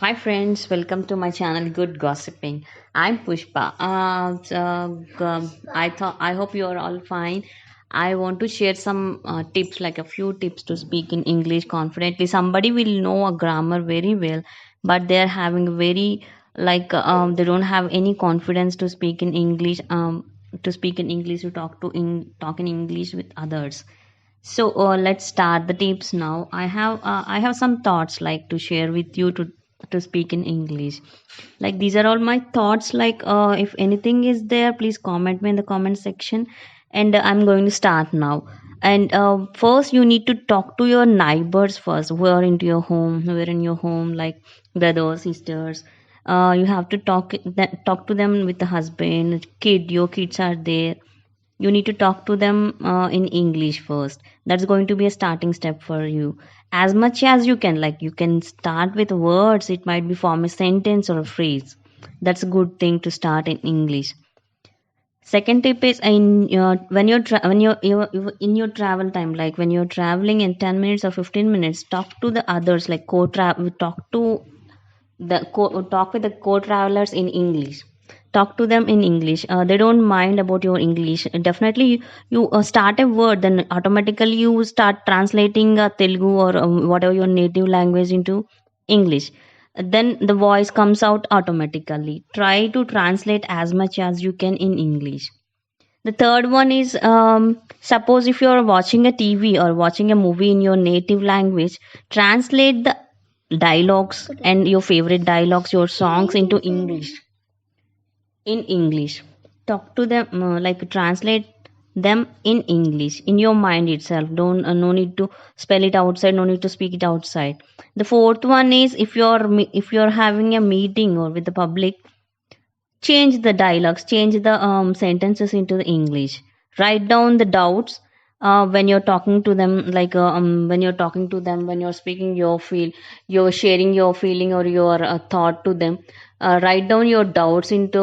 Hi friends, welcome to my channel Good Gossiping. I'm Pushpa. I hope you are all fine. I want to share some tips, like a few tips to speak in English confidently. Somebody will know a grammar very well, but they are having very they don't have any confidence to speak in English. To talk in English with others. So let's start the tips now. I have some thoughts like to share with you to speak in English. Like these are all my thoughts. Like if anything is there, please comment me in the comment section. And I'm going to start now. And first, you need to talk to your neighbors first. Who are in your home, like brothers, sisters. You have to talk to them with the husband, kid. Your kids are there, you need to talk to them in English first. That's going to be a starting step for you, as much as you can. Like you can start with words, it might be form a sentence or a phrase. That's a good thing to start in English. Second tip is when you're in your travel time, like when you're traveling in 10 minutes or 15 minutes, talk to the others, like talk with the co-travelers in English. Talk to them in English. They don't mind about your English. Definitely, you start a word, then automatically you start translating Telugu or whatever your native language into English. Then the voice comes out automatically. Try to translate as much as you can in English. The third one is, suppose if you're watching a TV or watching a movie in your native language, translate the dialogues and your favorite dialogues, your songs into English. In English, talk to them, translate them in English in your mind itself. Don't No need to spell it outside. No need to speak it outside. The fourth one is, if you're having a meeting or with the public, change the dialogues, change the sentences into the English. Write down the doubts when you're talking to them, when you're talking to them, when you're speaking you're sharing your feeling or your thought to them. Write down your doubts into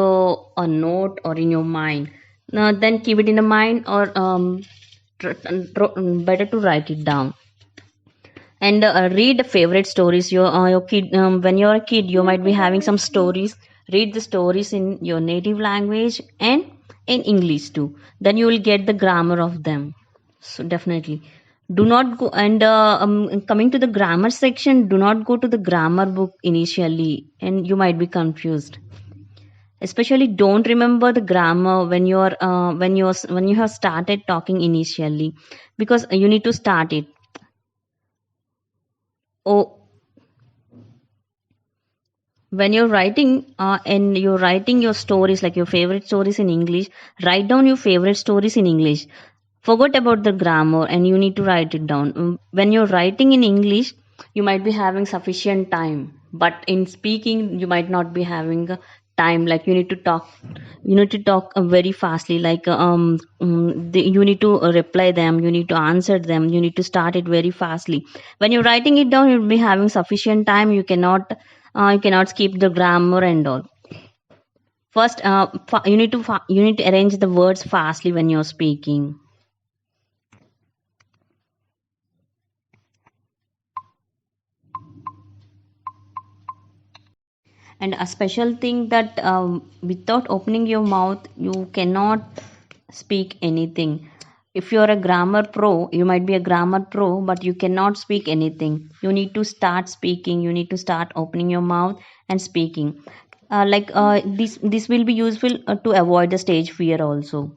a note or in your mind. Then keep it in the mind, or better to write it down. And read favorite stories. Your kid, when you're a kid, you might be having some stories. Read the stories in your native language and in English too. Then you will get the grammar of them. So definitely do not go. And coming to the grammar section, do not go to the grammar book initially, and you might be confused. Especially don't remember the grammar when you have started talking initially, because you need to start it. Oh, when you're writing and you're writing your stories, like your favorite stories in English, write down your favorite stories in English. Forget about the grammar and you need to write it down. When you're writing in English, you might be having sufficient time, but in speaking you might not be having time. Like you need to talk very fastly, you need to reply them, you need to answer them, you need to start it very fastly. When you're writing it down, you'll be having sufficient time. You cannot skip the grammar and all. First, you need to arrange the words fastly when you're speaking. And a special thing that, without opening your mouth, you cannot speak anything. If you're a grammar pro, you might be a grammar pro, but you cannot speak anything. You need to start speaking. You need to start opening your mouth and speaking. This will be useful to avoid the stage fear also.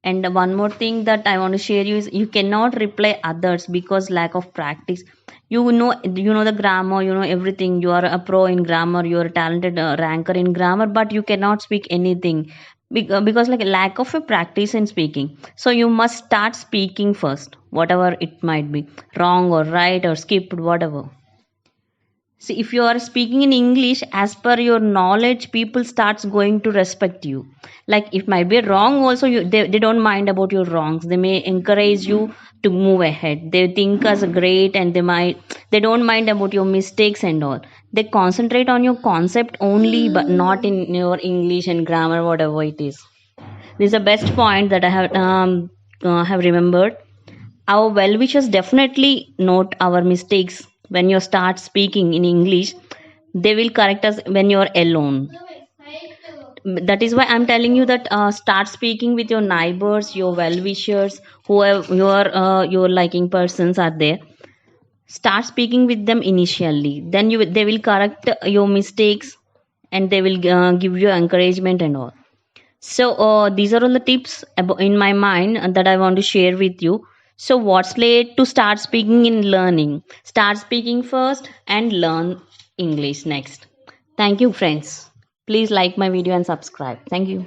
And one more thing that I want to share you is, you cannot reply others because lack of practice. You know the grammar, you know everything. You are a pro in grammar. You are a talented ranker in grammar, but you cannot speak anything because like lack of a practice in speaking. So you must start speaking first, whatever it might be, wrong or right or skipped, whatever. See, if you are speaking in English as per your knowledge, people starts going to respect you. Like it might be wrong also, they don't mind about your wrongs. They may encourage you to move ahead. They think as great, and they don't mind about your mistakes and all. They concentrate on your concept only, but not in your English and grammar, whatever it is. This is the best point that I have remembered. Our well-wishers definitely note our mistakes when you start speaking in English. They will correct us when you're alone. That is why I'm telling you that start speaking with your neighbors, your well-wishers, whoever your liking persons are there. Start speaking with them initially, then they will correct your mistakes, and they will give you encouragement and all. So these are all the tips in my mind that I want to share with you. So what's late to start speaking in learning? Start speaking first and learn English next. Thank you, friends. Please like my video and subscribe. Thank you.